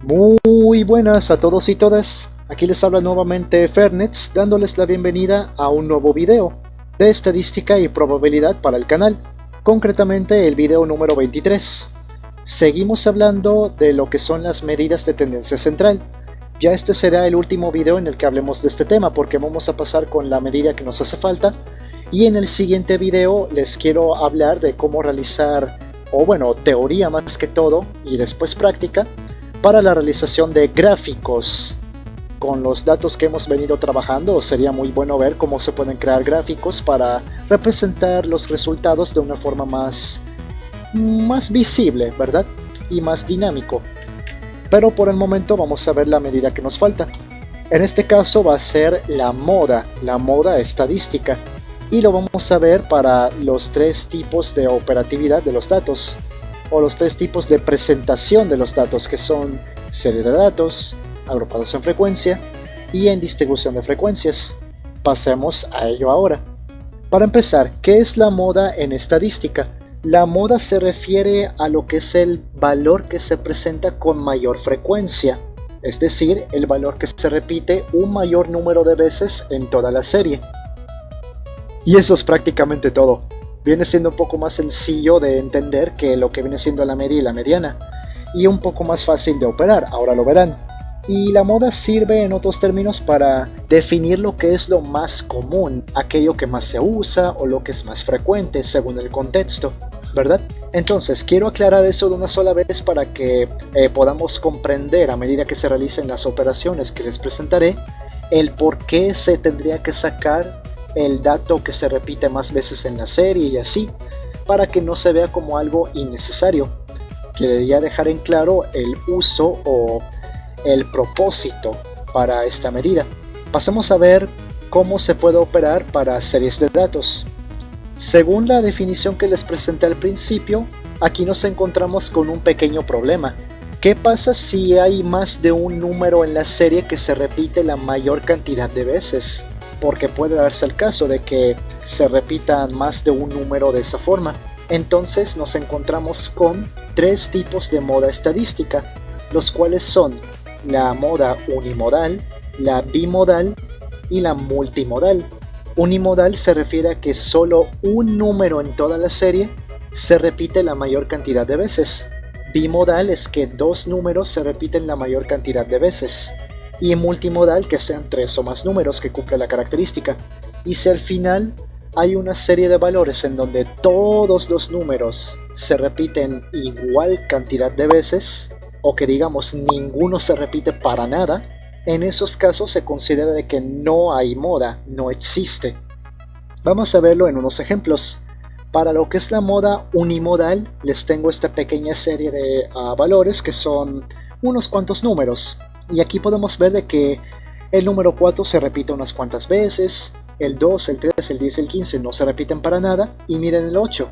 Muy buenas a todos y todas, aquí les habla nuevamente Fernets dándoles la bienvenida a un nuevo video de estadística y probabilidad para el canal, concretamente el video número 23. Seguimos hablando de lo que son las medidas de tendencia central. Ya este será el último video en el que hablemos de este tema porque vamos a pasar con la medida que nos hace falta, y en el siguiente video les quiero hablar de cómo realizar, o bueno, teoría más que todo y después práctica, para la realización de gráficos. Con los datos que hemos venido trabajando sería muy bueno ver cómo se pueden crear gráficos para representar los resultados de una forma más visible, ¿verdad? Y más dinámico. Pero por el momento vamos a ver la medida que nos falta. En este caso va a ser la moda estadística, y lo vamos a ver para los tres tipos de operatividad de los datos, o los tres tipos de presentación de los datos, que son serie de datos, agrupados en frecuencia y en distribución de frecuencias. Pasemos a ello ahora. Para empezar, ¿qué es la moda en estadística? La moda se refiere a lo que es el valor que se presenta con mayor frecuencia, es decir, el valor que se repite un mayor número de veces en toda la serie. Y eso es prácticamente todo. Viene siendo un poco más sencillo de entender que lo que viene siendo la media y la mediana, y un poco más fácil de operar, ahora lo verán. Y la moda sirve en otros términos para definir lo que es lo más común, aquello que más se usa o lo que es más frecuente según el contexto, ¿verdad? Entonces quiero aclarar eso de una sola vez para que podamos comprender a medida que se realicen las operaciones que les presentaré el por qué se tendría que sacar el dato que se repite más veces en la serie y así, para que no se vea como algo innecesario. Quería dejar en claro el uso o el propósito para esta medida. Pasemos a ver cómo se puede operar para series de datos. Según la definición que les presenté al principio, aquí nos encontramos con un pequeño problema. ¿Qué pasa si hay más de un número en la serie que se repite la mayor cantidad de veces? Porque puede darse el caso de que se repitan más de un número de esa forma. Entonces nos encontramos con tres tipos de moda estadística, los cuales son la moda unimodal, la bimodal y la multimodal. Unimodal se refiere a que solo un número en toda la serie se repite la mayor cantidad de veces. Bimodal es que dos números se repiten la mayor cantidad de veces. Y multimodal que sean tres o más números que cumpla la característica. Y si al final hay una serie de valores en donde todos los números se repiten igual cantidad de veces, o que digamos ninguno se repite para nada, en esos casos se considera de que no hay moda, no existe. Vamos a verlo en unos ejemplos. Para lo que es la moda unimodal, les tengo esta pequeña serie de valores que son unos cuantos números. Y aquí podemos ver de que el número 4 se repite unas cuantas veces, el 2, el 3, el 10 y el 15 no se repiten para nada, y miren el 8.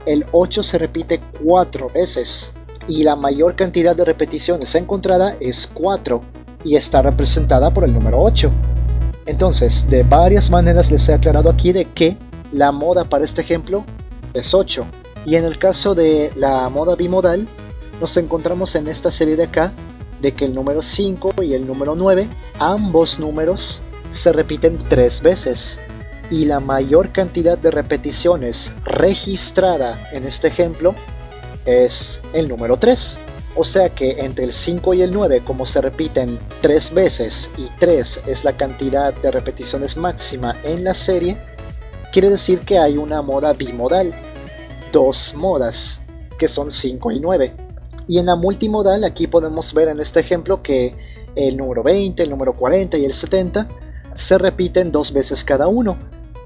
El 8 se repite 4 veces, y la mayor cantidad de repeticiones encontrada es 4, y está representada por el número 8. Entonces, de varias maneras les he aclarado aquí de que la moda para este ejemplo es 8, y en el caso de la moda bimodal, nos encontramos en esta serie de acá, de que el número 5 y el número 9, ambos números se repiten 3 veces, y la mayor cantidad de repeticiones registrada en este ejemplo es el número 3. O sea que entre el 5 y el 9, como se repiten 3 veces y 3 es la cantidad de repeticiones máxima en la serie, quiere decir que hay una moda bimodal, dos modas, que son 5 y 9. Y en la multimodal aquí podemos ver en este ejemplo que el número 20, el número 40 y el 70 se repiten 2 veces cada uno,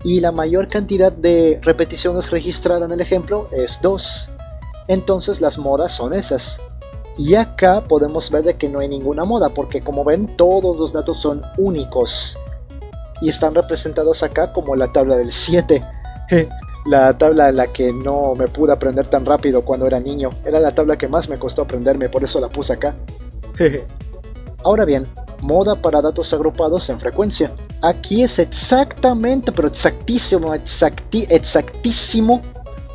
y la mayor cantidad de repeticiones registrada en el ejemplo es 2. Entonces las modas son esas. Y acá podemos ver de que no hay ninguna moda, porque como ven todos los datos son únicos y están representados acá como la tabla del 7. La tabla en la que no me pude aprender tan rápido cuando era niño. Era la tabla que más me costó aprenderme, por eso la puse acá. Ahora bien, moda para datos agrupados en frecuencia. Aquí es exactamente, pero exactísimo, exactísimo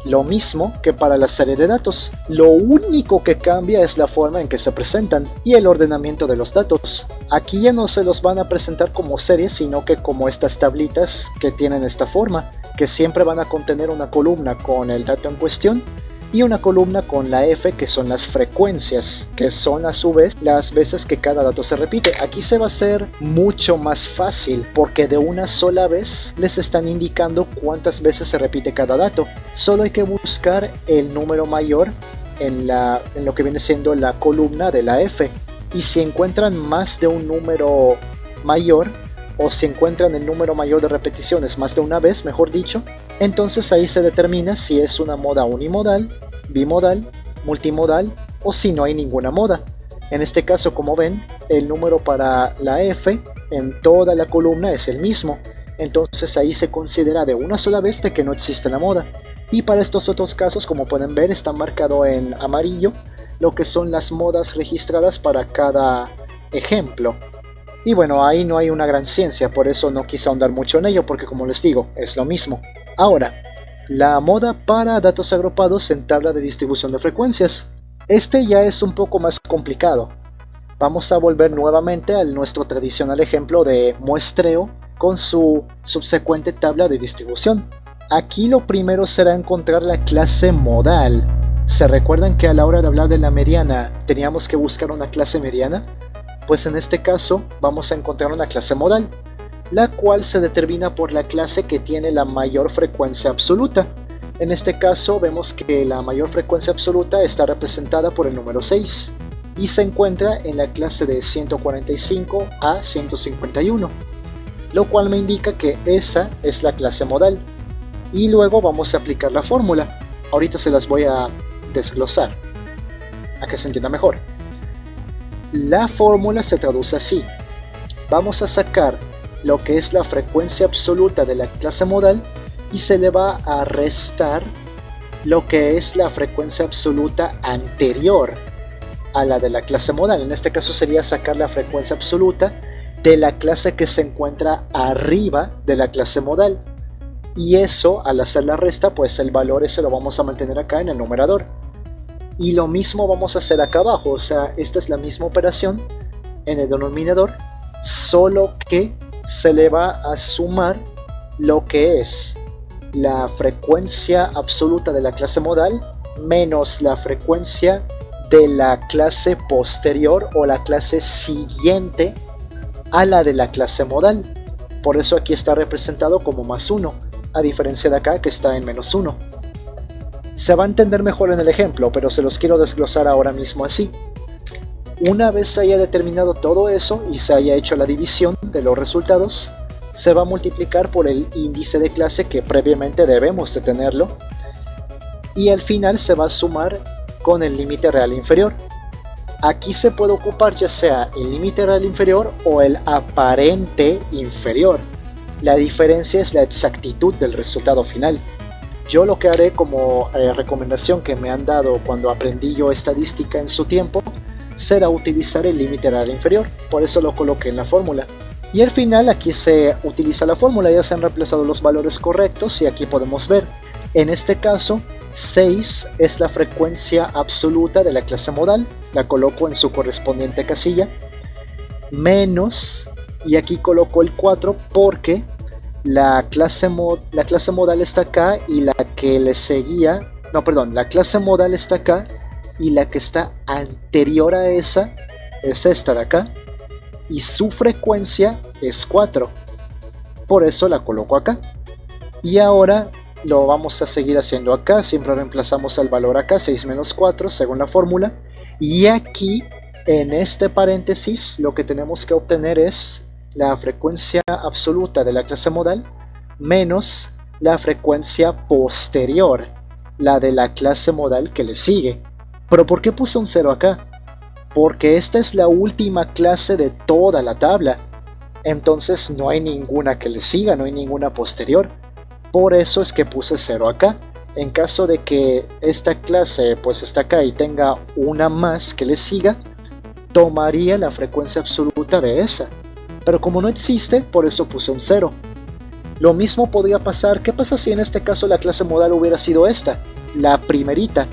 lo mismo que para la serie de datos. Lo único que cambia es la forma en que se presentan y el ordenamiento de los datos. Aquí ya no se los van a presentar como series, sino que como estas tablitas que tienen esta forma, que siempre van a contener una columna con el dato en cuestión y una columna con la F, que son las frecuencias, que son a su vez las veces que cada dato se repite. Aquí se va a hacer mucho más fácil porque de una sola vez les están indicando cuántas veces se repite cada dato. Solo hay que buscar el número mayor en lo que viene siendo la columna de la F, y si encuentran más de un número mayor, o si encuentran el número mayor de repeticiones más de una vez, mejor dicho, entonces ahí se determina si es una moda unimodal, bimodal, multimodal o si no hay ninguna moda. En este caso, como ven, el número para la F en toda la columna es el mismo, entonces ahí se considera de una sola vez de que no existe la moda. Y para estos otros casos, como pueden ver, está marcado en amarillo lo que son las modas registradas para cada ejemplo. Y bueno, ahí no hay una gran ciencia, por eso no quise ahondar mucho en ello, porque como les digo, es lo mismo. Ahora, la moda para datos agrupados en tabla de distribución de frecuencias. Este ya es un poco más complicado. Vamos a volver nuevamente a nuestro tradicional ejemplo de muestreo con su subsecuente tabla de distribución. Aquí lo primero será encontrar la clase modal. ¿Se recuerdan que a la hora de hablar de la mediana teníamos que buscar una clase mediana? Pues en este caso vamos a encontrar una clase modal, la cual se determina por la clase que tiene la mayor frecuencia absoluta. En este caso vemos que la mayor frecuencia absoluta está representada por el número 6 y se encuentra en la clase de 145 a 151, lo cual me indica que esa es la clase modal. Y luego vamos a aplicar la fórmula. Ahorita se las voy a desglosar a que se entienda mejor. La fórmula se traduce así: vamos a sacar lo que es la frecuencia absoluta de la clase modal y se le va a restar lo que es la frecuencia absoluta anterior a la de la clase modal. En este caso sería sacar la frecuencia absoluta de la clase que se encuentra arriba de la clase modal, y eso, al hacer la resta, pues el valor ese lo vamos a mantener acá en el numerador. Y lo mismo vamos a hacer acá abajo, o sea, esta es la misma operación en el denominador, solo que se le va a sumar lo que es la frecuencia absoluta de la clase modal menos la frecuencia de la clase posterior o la clase siguiente a la de la clase modal. Por eso aquí está representado como más 1, a diferencia de acá que está en menos 1. Se va a entender mejor en el ejemplo, pero se los quiero desglosar ahora mismo así. Una vez se haya determinado todo eso y se haya hecho la división de los resultados, se va a multiplicar por el índice de clase que previamente debemos de tenerlo, y al final se va a sumar con el límite real inferior. Aquí se puede ocupar ya sea el límite real inferior o el aparente inferior. La diferencia es la exactitud del resultado final. Yo lo que haré como recomendación que me han dado cuando aprendí yo estadística en su tiempo será utilizar el límite real inferior, por eso lo coloqué en la fórmula. Y al final aquí se utiliza la fórmula, ya se han reemplazado los valores correctos y aquí podemos ver. En este caso 6 es la frecuencia absoluta de la clase modal, la coloco en su correspondiente casilla, menos, y aquí coloco el 4 porque la clase modal está acá y la que le seguía, no perdón, la clase modal está acá y la que está anterior a esa es esta de acá y su frecuencia es 4, por eso la coloco acá. Y ahora lo vamos a seguir haciendo acá, siempre reemplazamos el valor acá, 6 menos 4 según la fórmula, y aquí en este paréntesis lo que tenemos que obtener es la frecuencia absoluta de la clase modal menos la frecuencia posterior, la de la clase modal que le sigue. Pero ¿por qué puse un 0 acá? Porque esta es la última clase de toda la tabla, entonces no hay ninguna que le siga, no hay ninguna posterior. Por eso es que puse 0 acá. En caso de que esta clase pues está acá y tenga una más que le siga, tomaría la frecuencia absoluta de esa. Pero como no existe, por eso puse un 0. Lo mismo podría pasar, ¿qué pasa si en este caso la clase modal hubiera sido esta? La primerita.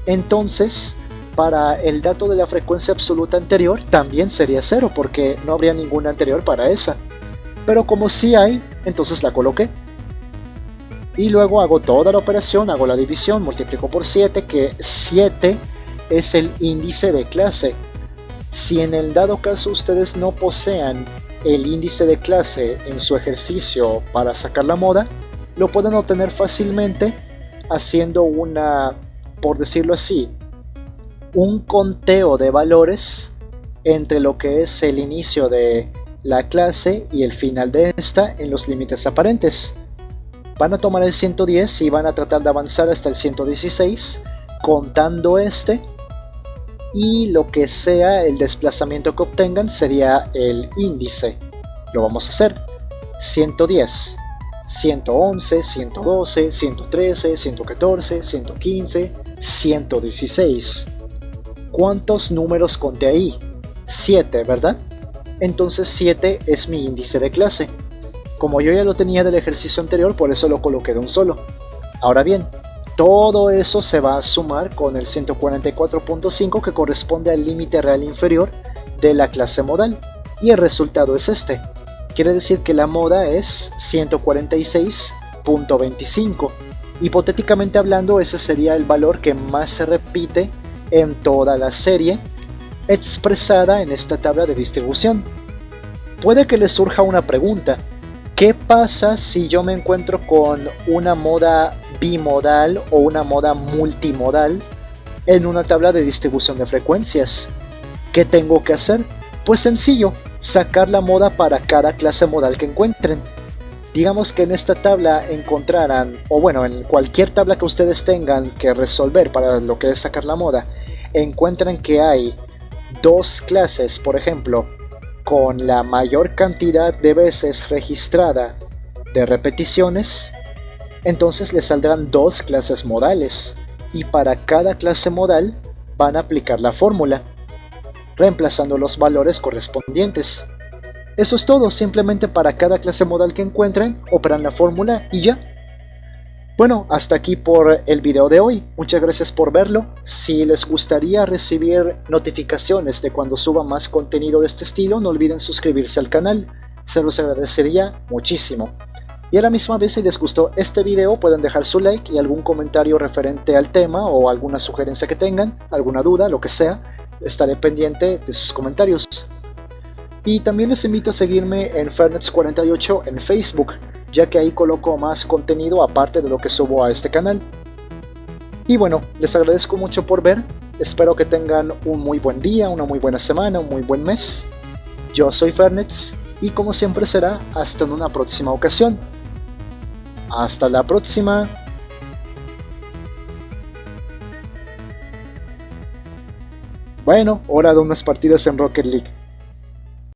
Entonces, para el dato de la frecuencia absoluta anterior también sería 0 porque no habría ninguna anterior para esa. Pero como sí hay, entonces la coloqué. Y luego hago toda la operación, hago la división, multiplico por 7, que 7 es el índice de clase. Si en el dado caso ustedes no posean el índice de clase en su ejercicio para sacar la moda, lo pueden obtener fácilmente haciendo una, por decirlo así, un conteo de valores entre lo que es el inicio de la clase y el final de esta en los límites aparentes. Van a tomar el 110 y van a tratar de avanzar hasta el 116 contando este, y lo que sea el desplazamiento que obtengan sería el índice. Lo vamos a hacer: 110, 111, 112, 113, 114, 115, 116. ¿Cuántos números conté ahí? 7, ¿verdad? Entonces 7 es mi índice de clase. Como yo ya lo tenía del ejercicio anterior, por eso lo coloqué de un solo. Ahora bien, todo eso se va a sumar con el 144.5 que corresponde al límite real inferior de la clase modal, y el resultado es este. Quiere decir que la moda es 146.25. Hipotéticamente hablando, ese sería el valor que más se repite en toda la serie, expresada en esta tabla de distribución. Puede que les surja una pregunta: ¿qué pasa si yo me encuentro con una moda bimodal o una moda multimodal en una tabla de distribución de frecuencias? ¿Qué tengo que hacer? Pues sencillo, sacar la moda para cada clase modal que encuentren. Digamos que en esta tabla encontraran, o bueno, en cualquier tabla que ustedes tengan que resolver para lo que es sacar la moda, encuentran que hay dos clases, por ejemplo, con la mayor cantidad de veces registrada de repeticiones, entonces les saldrán dos clases modales, y para cada clase modal van a aplicar la fórmula, reemplazando los valores correspondientes. Eso es todo, simplemente para cada clase modal que encuentren, operan la fórmula y ya. Bueno, hasta aquí por el video de hoy. Muchas gracias por verlo. Si les gustaría recibir notificaciones de cuando suba más contenido de este estilo, no olviden suscribirse al canal. Se los agradecería muchísimo. Y a la misma vez, si les gustó este video, pueden dejar su like y algún comentario referente al tema o alguna sugerencia que tengan, alguna duda, lo que sea. Estaré pendiente de sus comentarios. Y también les invito a seguirme en Fernets48 en Facebook, ya que ahí coloco más contenido aparte de lo que subo a este canal. Y bueno, les agradezco mucho por ver, espero que tengan un muy buen día, una muy buena semana, un muy buen mes. Yo soy Fernets y como siempre será hasta en una próxima ocasión. Hasta la próxima. Bueno, hora de unas partidas en Rocket League.